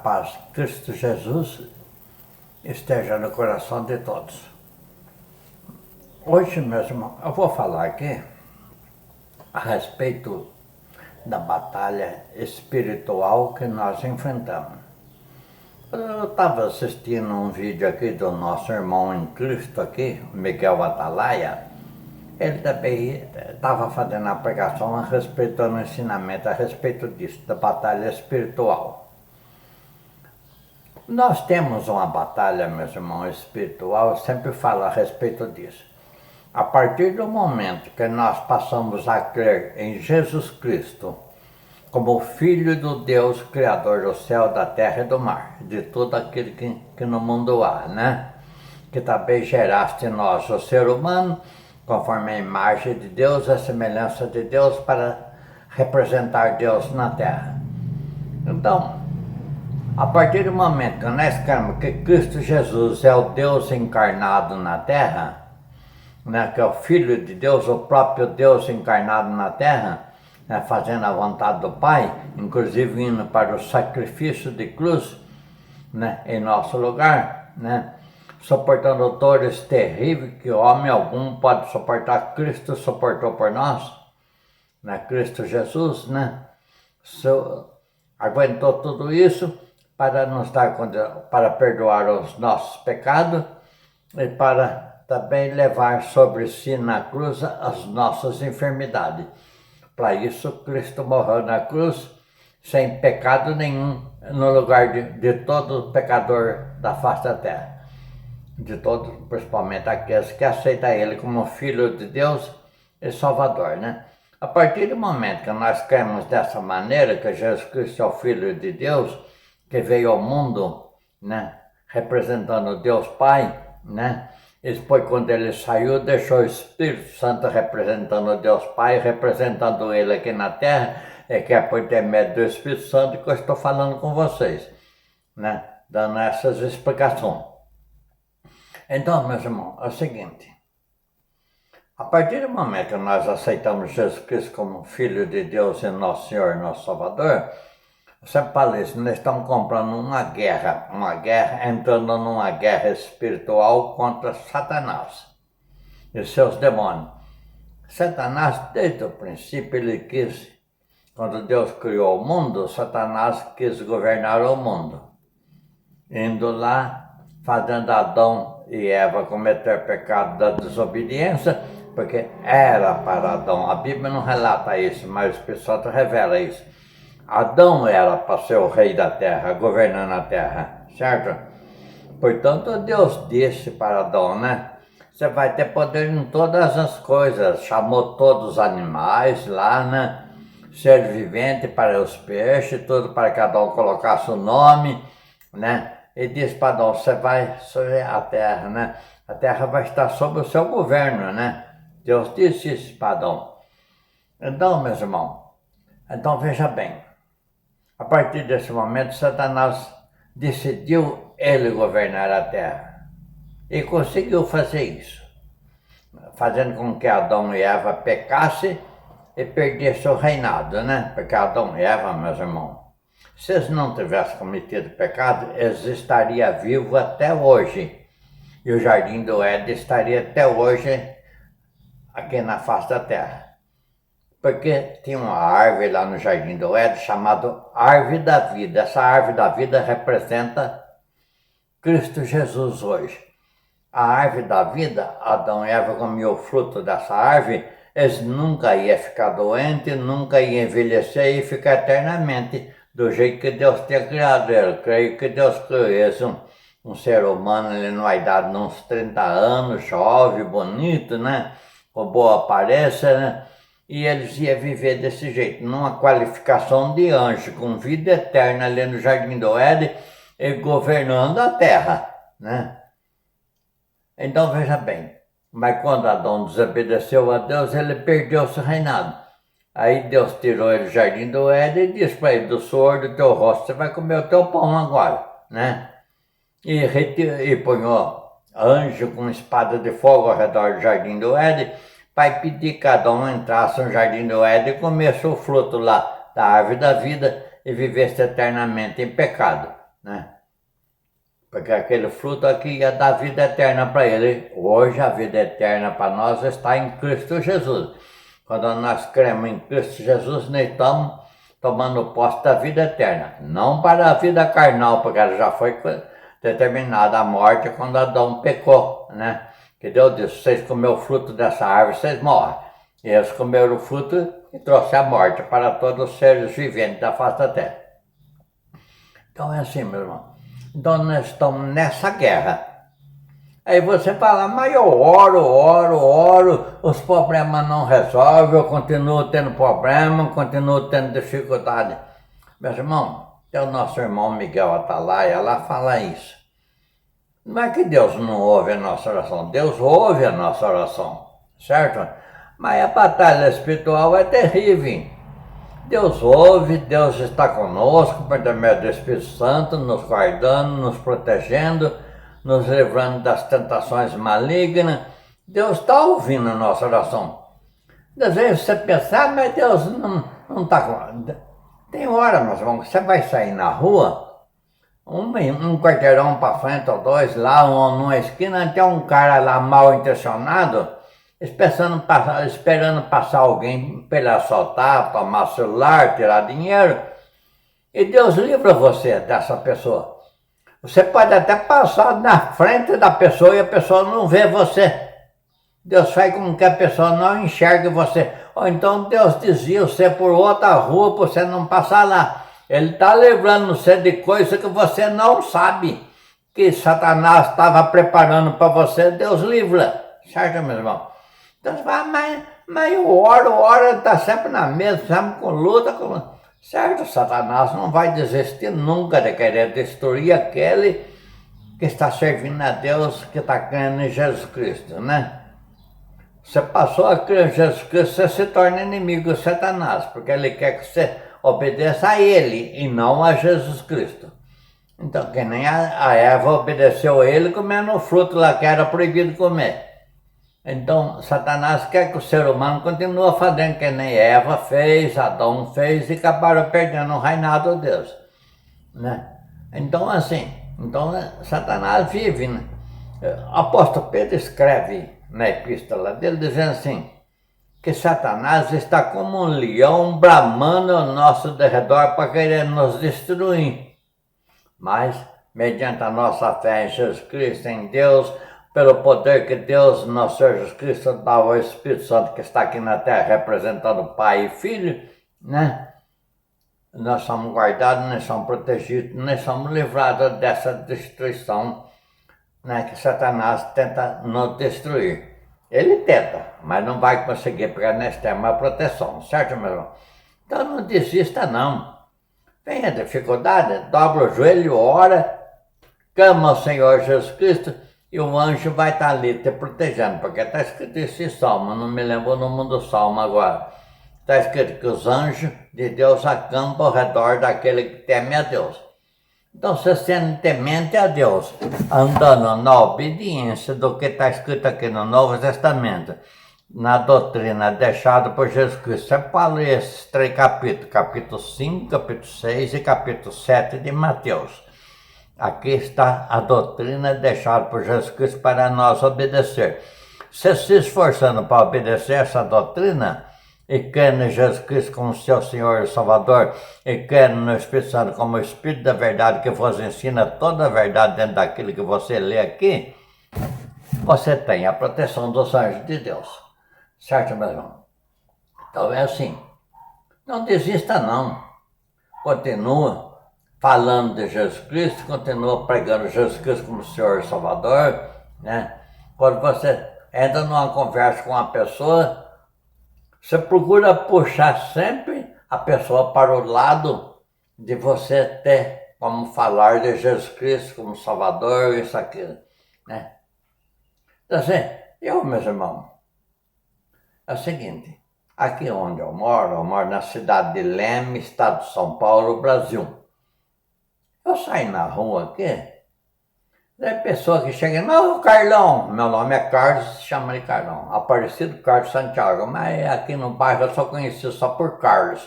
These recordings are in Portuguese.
paz de Cristo Jesus esteja no coração de todos. Hoje mesmo eu vou falar aqui a respeito da batalha espiritual que nós enfrentamos. Eu estava assistindo um vídeo aqui do nosso irmão em Cristo aqui, Miguel Atalaia. Ele também estava fazendo a pregação a respeito do ensinamento, a respeito disso, da batalha espiritual. Nós temos uma batalha, meus irmãos, espiritual, eu sempre falo a respeito disso. A partir do momento que nós passamos a crer em Jesus Cristo, como Filho do Deus, Criador do céu, da terra e do mar, de tudo aquilo que no mundo há, né? Que também geraste em nós, o ser humano, conforme a imagem de Deus, a semelhança de Deus, para representar Deus na terra. Então, a partir do momento que nós cremos que Cristo Jesus é o Deus encarnado na terra, né, que é o Filho de Deus, o próprio Deus encarnado na terra, né, fazendo a vontade do Pai, inclusive indo para o sacrifício de cruz, né, em nosso lugar, né, suportando dores terríveis que homem algum pode suportar, Cristo suportou por nós, né, Cristo Jesus, né, aguentou tudo isso para nos dar, para perdoar os nossos pecados e para também levar sobre si na cruz as nossas enfermidades. Para isso, Cristo morreu na cruz sem pecado nenhum, no lugar de todo pecador da face da terra. De todos, principalmente aqueles que aceitam Ele como Filho de Deus e Salvador, né? A partir do momento que nós cremos dessa maneira, que Jesus Cristo é o Filho de Deus, que veio ao mundo, né, representando Deus Pai, né? E depois, quando ele saiu, deixou o Espírito Santo representando Deus Pai, representando ele aqui na terra, é que é por intermédio do Espírito Santo que eu estou falando com vocês, né, dando essas explicações. Então, meus irmãos, é o seguinte, a partir do momento que nós aceitamos Jesus Cristo como Filho de Deus e nosso Senhor e nosso Salvador, você fala isso, nós estamos comprando uma guerra, entrando numa guerra espiritual contra Satanás e seus demônios. Satanás, desde o princípio, ele quis, quando Deus criou o mundo, Satanás quis governar o mundo, indo lá, fazendo Adão e Eva cometer pecado da desobediência, porque era para Adão. A Bíblia não relata isso, mas o Espírito Santo revela isso. Adão era para ser o rei da terra, governando a terra, certo? Portanto, Deus disse para Adão, né? Você vai ter poder em todas as coisas. Chamou todos os animais lá, né? Ser vivente para os peixes, tudo para que Adão colocasse o nome, né? E disse para Adão, você vai sobre a terra, né? A terra vai estar sob o seu governo, né? Deus disse isso para Adão. Então, meus irmãos, então veja bem. A partir desse momento, Satanás decidiu ele governar a terra. E conseguiu fazer isso, fazendo com que Adão e Eva pecassem e perdessem o reinado, né? Porque Adão e Eva, meus irmãos, se eles não tivessem cometido pecado, eles estariam vivos até hoje. E o Jardim do Éden estaria até hoje aqui na face da terra. Porque tinha uma árvore lá no Jardim do Éden chamada Árvore da Vida. Essa Árvore da Vida representa Cristo Jesus hoje. A Árvore da Vida, Adão e Eva comiam o fruto dessa árvore, eles nunca iam ficar doentes, nunca iam envelhecer e ficar eternamente do jeito que Deus tinha criado ele. Creio que Deus criou eles, um ser humano ali numa idade de uns 30 anos, jovem, bonito, né? Com boa aparência, né? E eles iam viver desse jeito, numa qualificação de anjo, com vida eterna ali no Jardim do Éden e governando a terra, né? Então veja bem, mas quando Adão desobedeceu a Deus, ele perdeu seu reinado. Aí Deus tirou ele do Jardim do Éden e disse para ele, do suor do teu rosto, você vai comer o teu pão agora, né? E punhou anjo com espada de fogo ao redor do Jardim do Éden, para pedir que cada um entrasse no Jardim do Éden e comesse o fruto lá da árvore da vida e vivesse eternamente em pecado, né? Porque aquele fruto aqui ia dar vida eterna para ele. Hoje a vida eterna para nós está em Cristo Jesus. Quando nós cremos em Cristo Jesus, nós estamos tomando posse da vida eterna. Não para a vida carnal, porque ela já foi determinada a morte quando Adão pecou, né? Que Deus disse, vocês comeram o fruto dessa árvore, vocês morrem. E eles comeram o fruto e trouxe a morte para todos os seres viventes da face da terra. Então é assim, meu irmão. Então nós estamos nessa guerra. Aí você fala, mas eu oro, os problemas não resolvem, eu continuo tendo problema, continuo tendo dificuldade. Meus irmãos, tem o nosso irmão Miguel Atalaia, lá fala isso. Não é que Deus não ouve a nossa oração, Deus ouve a nossa oração, certo? Mas a batalha espiritual é terrível. Deus ouve, Deus está conosco, por intermédio do Espírito Santo, nos guardando, nos protegendo, nos livrando das tentações malignas. Deus está ouvindo a nossa oração. Às vezes você pensa, mas Deus não está com... Tem hora, meus irmãos, você vai sair na rua, um quarteirão para frente ou dois, lá numa esquina, tem um cara lá mal intencionado, esperando passar alguém para ele assaltar, tomar celular, tirar dinheiro. E Deus livra você dessa pessoa. Você pode até passar na frente da pessoa e a pessoa não vê você. Deus faz com que a pessoa não enxergue você. Ou então Deus desvia você por outra rua para você não passar lá. Ele está livrando você de coisa que você não sabe. Que Satanás estava preparando para você, Deus livra. Certo, meu irmão? Então você fala, mas eu oro, está sempre na mesa, sempre com luta. Certo, Satanás não vai desistir nunca de querer destruir aquele que está servindo a Deus, que está crendo em Jesus Cristo, né? Você passou a crer em Jesus Cristo, você se torna inimigo de Satanás, porque ele quer que você obedeça a ele e não a Jesus Cristo. Então, que nem a Eva obedeceu a ele comendo o fruto lá que era proibido comer. Então, Satanás quer que o ser humano continue fazendo que nem Eva fez, Adão fez e acabaram perdendo o reinado de Deus, né? Então, assim, Satanás vive, né? O apóstolo Pedro escreve na epístola dele dizendo assim, que Satanás está como um leão bramando ao nosso derredor para querer nos destruir. Mas, mediante a nossa fé em Jesus Cristo, em Deus, pelo poder que Deus, nosso Senhor Jesus Cristo, dá ao Espírito Santo que está aqui na terra representando Pai e Filho, né? Nós somos guardados, nós somos protegidos, nós somos livrados dessa destruição, né, que Satanás tenta nos destruir. Ele tenta, mas não vai conseguir, porque nós temos uma proteção, certo, meu irmão? Então não desista, não. Vem a dificuldade, dobra o joelho, ora, clama ao Senhor Jesus Cristo, e o anjo vai estar ali te protegendo, porque está escrito esse salmo, não me lembro o nome do salmo agora. Está escrito que os anjos de Deus acampam ao redor daquele que teme a Deus. Então, você sendo temente a Deus, andando na obediência do que está escrito aqui no Novo Testamento, na doutrina deixada por Jesus Cristo. Você fala esses 3 capítulos, capítulo 5, capítulo 6 e capítulo 7 de Mateus. Aqui está a doutrina deixada por Jesus Cristo para nós obedecer. Você se esforçando para obedecer essa doutrina, e crendo em Jesus Cristo como seu Senhor e Salvador, e crendo no Espírito Santo como o Espírito da verdade que vos ensina toda a verdade dentro daquilo que você lê aqui, você tem a proteção dos anjos de Deus. Certo, meu irmão? Então é assim. Não desista, não. Continua falando de Jesus Cristo, continua pregando Jesus Cristo como Senhor e Salvador, né? Quando você entra numa conversa com uma pessoa, você procura puxar sempre a pessoa para o lado de você ter como falar de Jesus Cristo como Salvador, isso, aquilo, né? Então assim, meus irmãos, é o seguinte, aqui onde eu moro na cidade de Leme, estado de São Paulo, Brasil. Eu saio na rua aqui, tem pessoa que chega, não, Carlão, meu nome é Carlos, se chama de Carlão, Aparecido Carlos Santiago, mas aqui no bairro eu só conheci só por Carlos.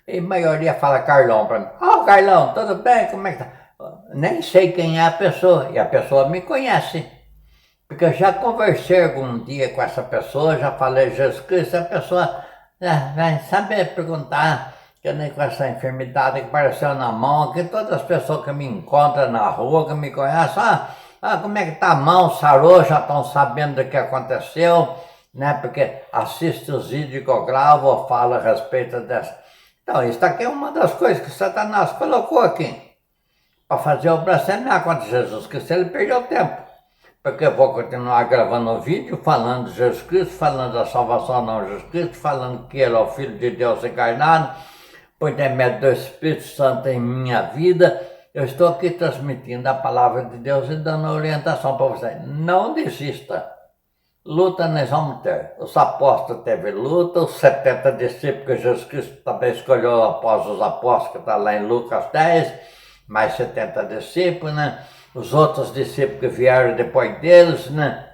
E a maioria fala Carlão para mim. Carlão, tudo bem? Como é que tá? nem sei quem é a pessoa, e a pessoa me conhece. Porque eu já conversei algum dia com essa pessoa, já falei Jesus Cristo, a pessoa vai saber perguntar, que nem com essa enfermidade que apareceu na mão, que todas as pessoas que me encontram na rua, que me conhecem, como é que tá a mão, sarou, já estão sabendo do que aconteceu, né? Porque assiste os vídeos que eu gravo, eu falo a respeito dessa. Então, isso aqui é uma das coisas que Satanás colocou aqui, para fazer o blasfemar contra Jesus Cristo. Ele perdeu tempo. Porque eu vou continuar gravando o vídeo, falando de Jesus Cristo, falando da salvação de Jesus Cristo, falando que Ele é o Filho de Deus encarnado, por intermédio do Espírito Santo em minha vida. Eu estou aqui transmitindo a palavra de Deus e dando orientação para você. Não desista. Luta nós vamos ter. Os apóstolos teve luta, os 70 discípulos que Jesus Cristo também escolheu após os apóstolos, que está lá em Lucas 10, mais 70 discípulos, né? Os outros discípulos que vieram depois deles, né?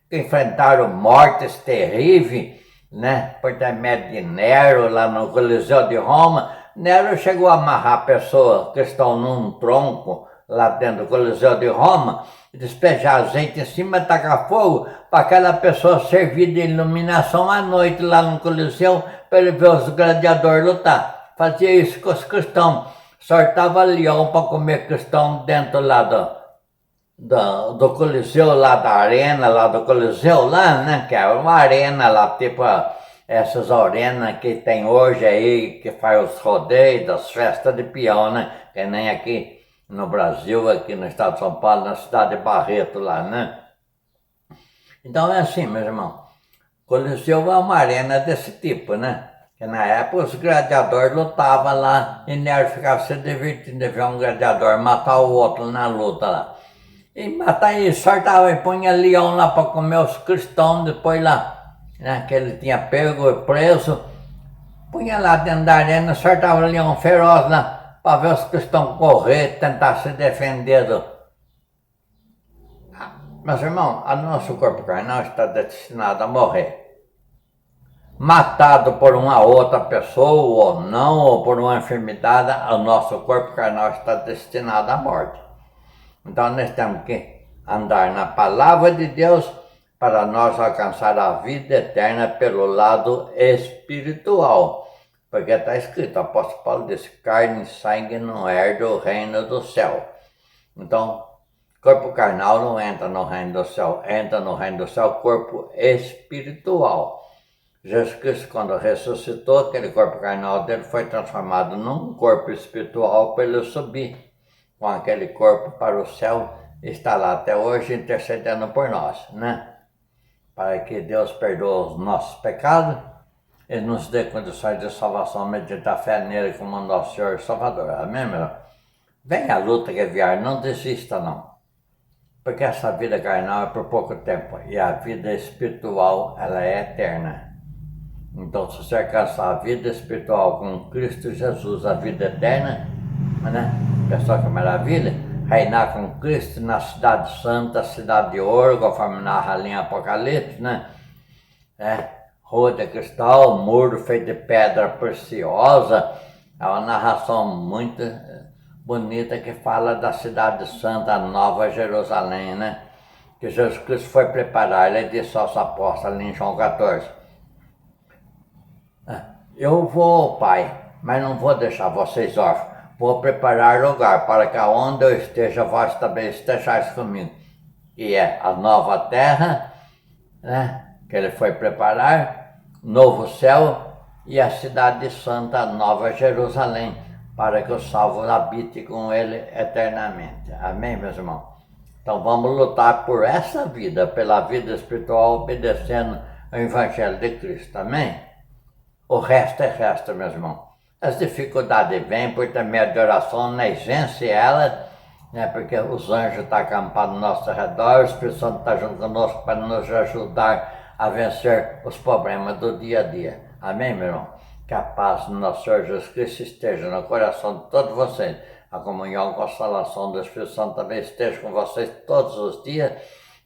Que enfrentaram mortes terríveis, né? Por intermédio de Nero, lá no Coliseu de Roma. Nero chegou a amarrar pessoas que estão num tronco lá dentro do Coliseu de Roma, despejar azeite em cima, tacar fogo, para aquela pessoa servir de iluminação à noite lá no Coliseu, para ele ver os gladiadores lutar. Fazia isso com os cristãos. Sortava leão para comer cristão dentro lá do Coliseu, lá da arena, lá do Coliseu, lá, né? Que é uma arena lá, tipo essas arenas que tem hoje aí, que faz os rodeios, das festas de peão, né? Que nem aqui no Brasil, aqui no estado de São Paulo, na cidade de Barreto lá, né? Então é assim, meus irmãos. Coliseu é uma arena desse tipo, né? Que na época os gladiadores lutavam lá e Nero ficava se divertindo de ver um gladiador matar o outro na luta lá. E matar e sortava e punha leão lá para comer os cristãos depois lá, né? Que ele tinha pego e preso. Punha lá dentro da arena, sortava leão feroz lá para ver os cristãos correr, tentar se defender do... Meus irmãos, o nosso corpo carnal está destinado a morrer. Matado por uma outra pessoa ou não, ou por uma enfermidade, o nosso corpo carnal está destinado à morte. Então nós temos que andar na palavra de Deus para nós alcançar a vida eterna pelo lado espiritual. Porque está escrito, o apóstolo Paulo disse, carne e sangue não herdam o reino do céu. Então, corpo carnal não entra no reino do céu, entra no reino do céu corpo espiritual. Jesus Cristo, quando ressuscitou, aquele corpo carnal dele foi transformado num corpo espiritual para ele subir com aquele corpo para o céu, está lá até hoje intercedendo por nós, né? Para que Deus perdoe os nossos pecados e nos dê condições de salvação mediante a fé nele como nosso Senhor e Salvador. Amém, meu irmão? Venha a luta que vier, não desista não. Porque essa vida carnal é por pouco tempo e a vida espiritual, ela é eterna. Então, se você alcançar a vida espiritual com Cristo Jesus, a vida eterna, né? Pessoal, que maravilha! Reinar com Cristo na cidade santa, cidade de ouro, conforme narra ali em Apocalipse, né? Rua de cristal, muro feito de pedra preciosa. É uma narração muito bonita que fala da cidade santa, a Nova Jerusalém, né? Que Jesus Cristo foi preparar. Ele disse aos apóstolos ali em João 14. Eu vou, Pai, mas não vou deixar vocês órfãos. Vou preparar lugar para que aonde eu esteja, vós também estejais comigo. E é a nova terra, né? Que ele foi preparar, novo céu e a cidade santa, a Nova Jerusalém, para que os salvos habitem com ele eternamente. Amém, meus irmãos? Então vamos lutar por essa vida, pela vida espiritual, obedecendo ao Evangelho de Cristo. Amém? O resto é resto, meus irmãos. As dificuldades vêm por intermédio de oração, nós vence elas, né? Porque os anjos estão acampados ao nosso redor, o Espírito Santo está junto conosco para nos ajudar a vencer os problemas do dia a dia. Amém, meu irmão? Que a paz do nosso Senhor Jesus Cristo esteja no coração de todos vocês. A comunhão, a consolação do Espírito Santo também esteja com vocês todos os dias.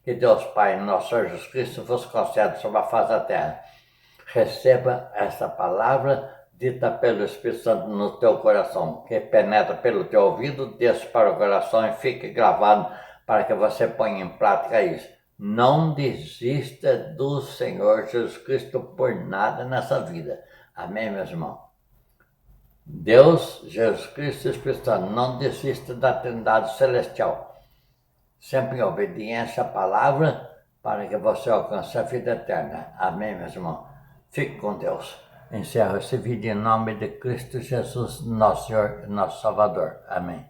Que Deus Pai, nosso Senhor Jesus Cristo, vos conceda sobre a face da terra. Receba essa palavra dita pelo Espírito Santo no teu coração, que penetra pelo teu ouvido, desce para o coração e fique gravado para que você ponha em prática isso. Não desista do Senhor Jesus Cristo por nada nessa vida. Amém, meus irmãos? Deus, Jesus Cristo e Espírito Santo, não desista da Trindade Celestial. Sempre em obediência à palavra para que você alcance a vida eterna. Amém, meus irmãos? Fique com Deus. Encerro esse vídeo em nome de Cristo Jesus, nosso Senhor e nosso Salvador. Amém.